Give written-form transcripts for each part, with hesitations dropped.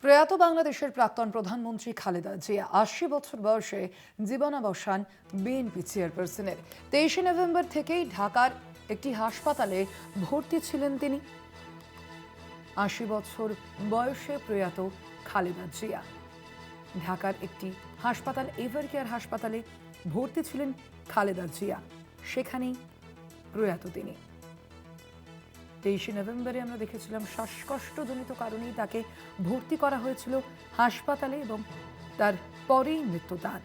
প্রয়াত বাংলাদেশের প্রাক্তন প্রধানমন্ত্রী খালেদা জিয়া ৮০ বছর বয়সে জীবনাবসান বিএনপি চেয়ারপারসনের। ২৩ নভেম্বর থেকেই ঢাকার একটি হাসপাতালে ভর্তি ছিলেন তিনি। ৮০ বছর বয়সে প্রয়াত খালেদা জিয়া ঢাকার একটি হাসপাতাল এভারকেয়ার হাসপাতালে ভর্তি ছিলেন খালেদা জিয়া, সেখানেই প্রয়াত তিনি। ২৩ নভেম্বরে আমরা দেখেছিলাম শ্বাসকষ্টজনিত কারণেই তাকে ভর্তি করা হয়েছিল হাসপাতালে এবং তার পরেই মৃত্যু তার।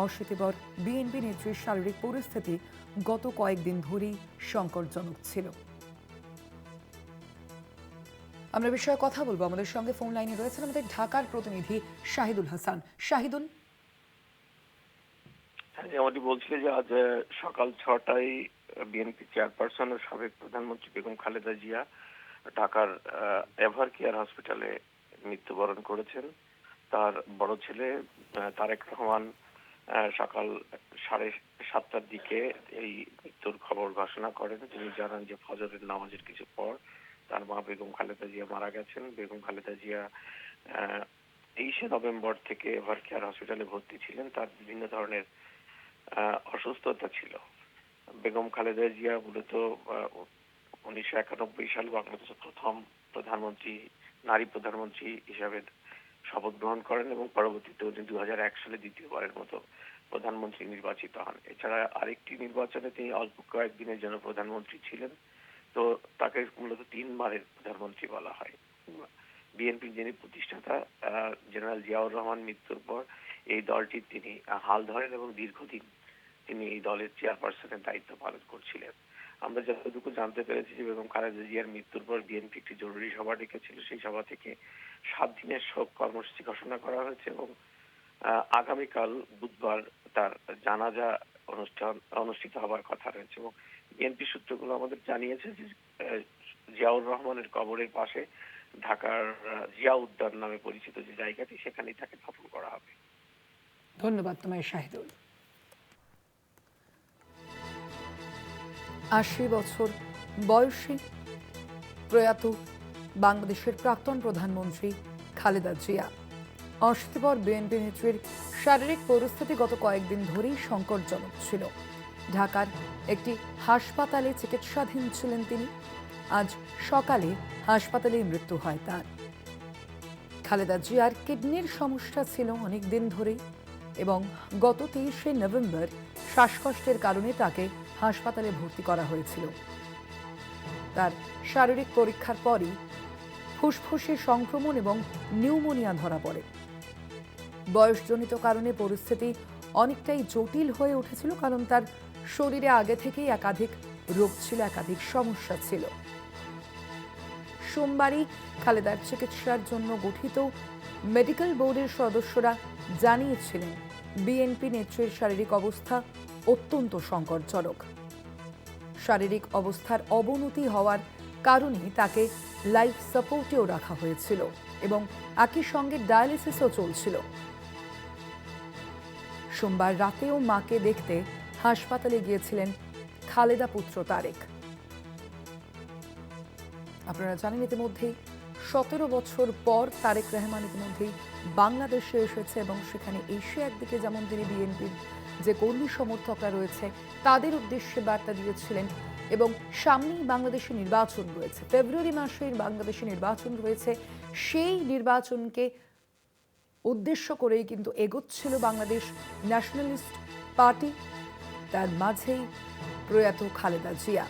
অশীতিপর বিএনপি নেত্রীর শারীরিক পরিস্থিতি গত কয়েকদিন ধরেই সংকটজনক ছিল। আমরা বিষয়ে কথা বলবো। আমাদের সঙ্গে ফোন লাইনে রয়েছেন আমাদের ঢাকার প্রতিনিধি শাহিদুল হাসান। শাহিদুল, যেমনটি বলছিলেন যে আজ সকাল ৬টায় বিএনপি চেয়ারপারসন ও সাবেক প্রধানমন্ত্রী বেগম খালেদা জিয়া ঢাকার এভারকেয়ার হসপিটালে মৃত্যুবরণ করেছেন। তার বড় ছেলে তারেক রহমান সকাল ৭:৩০টার দিকে এই মৃত্যুর খবর ঘোষণা করেন। তিনি জানান যে ফজরের নামাজের কিছু পর তার মা বেগম খালেদা জিয়া মারা গেছেন। বেগম খালেদা জিয়া ২৩ নভেম্বর থেকে এভারকেয়ার হসপিটালে ভর্তি ছিলেন। তার বিভিন্ন ধরনের অসুস্থতা ছিল। বেগম খালেদা জিয়া মূলত ১৯৯১ সালে বাংলাদেশের প্রথম প্রধানমন্ত্রী, নারী প্রধানমন্ত্রী হিসাবে শপথ গ্রহণ করেন এবং পরবর্তীতে উনি ২০০১ সালে দ্বিতীয়বারের মতো প্রধানমন্ত্রী নির্বাচিত হন। এছাড়া আরেকটি নির্বাচনে তিনি অল্প কয়েকদিনের জন্য প্রধানমন্ত্রী ছিলেন। তো তাকে মূলত ৩বারের প্রধানমন্ত্রী বলা হয়। বিএনপির যিনি প্রতিষ্ঠাতা জেনারেল জিয়াউর রহমান মৃত্যুর পর এই দলটির তিনি হাল ধরেন এবং দীর্ঘদিন তিনি এই দলের চেয়ারপারসনের দায়িত্ব পালন করছিলেন। আমরা যতটুকু জানতে পেরেছি যে বেগম খালেদা জিয়ার মৃত্যুর পর বিএনপি একটি জরুরি সভা ডেকেছিল। সেই সভা থেকে ৭ দিনের শোক কর্মসূচি ঘোষণা করা হয়েছে এবং আগামীকাল বুধবার তার জানাজা অনুষ্ঠিত হবার কথা রয়েছে। এবং বিএনপি সূত্রগুলো আমাদের জানিয়েছে যে জিয়াউর রহমানের কবরের পাশে ঢাকার জিয়া উদ্যান নামে পরিচিত যে জায়গাটি, সেখানেই তাকে দাফন করা হবে। ধন্যবাদ তোমায় শাহিদুল। ৮০ বছর বয়সে প্রয়াত বাংলাদেশের প্রাক্তন প্রধানমন্ত্রী খালেদা জিয়া। অশীতিপর বিএনপি নেত্রীর শারীরিক পরিস্থিতি গত কয়েকদিন ধরেই সংকটজনক ছিল। ঢাকার একটি হাসপাতালে চিকিৎসাধীন ছিলেন তিনি। আজ সকালে হাসপাতালে মৃত্যু হয় তার। খালেদা জিয়ার কিডনির সমস্যা ছিল অনেক দিন ধরেই এবং গত ২৩ নভেম্বর শ্বাসকষ্টের কারণে তাকে হাসপাতালে ভর্তি করা হয়েছিল। তার শারীরিক পরীক্ষার পরই ফুসফুসে সংক্রমণ এবং নিউমোনিয়া ধরা পড়ে। বয়সজনিত কারণে পরিস্থিতি অনেকটাই জটিল হয়ে উঠেছিল, কারণ তার শরীরে আগে থেকেই একাধিক রোগ ছিল, একাধিক সমস্যা ছিল। সোমবারই খালেদার চিকিৎসার জন্য গঠিত মেডিকেল বোর্ডের সদস্যরা জানিয়েছিলেন বিএনপি নেত্রীর শারীরিক অবস্থা অত্যন্ত সংকটজনক। শারীরিক অবস্থার অবনতি হওয়ার কারণে তাকে লাইফ সাপোর্টেও রাখা হয়েছিল এবং একই সঙ্গে ডায়ালিসিসও চলছিল। সোমবার রাতেও মাকে দেখতে হাসপাতালে গিয়েছিলেন খালেদা পুত্র তারেক। আপনারা জানেন ইতিমধ্যেই ১৭ বছর পর তারেক রহমান ইতিমধ্যেই বাংলাদেশে এসেছে এবং সেখানে এসে একদিকে যেমন তিনি বিএনপির যে কর্মী সমর্থকরা রয়েছে তাদের উদ্দেশ্যে বার্তা দিয়েছিলেন এবং সামনেই বাংলাদেশে নির্বাচন রয়েছে, ফেব্রুয়ারি মাসের বাংলাদেশে নির্বাচন রয়েছে। সেই নির্বাচনকে উদ্দেশ্য করেই কিন্তু এগোচ্ছিল বাংলাদেশ ন্যাশনালিস্ট পার্টি। তার মাঝেই প্রয়াত খালেদা জিয়া।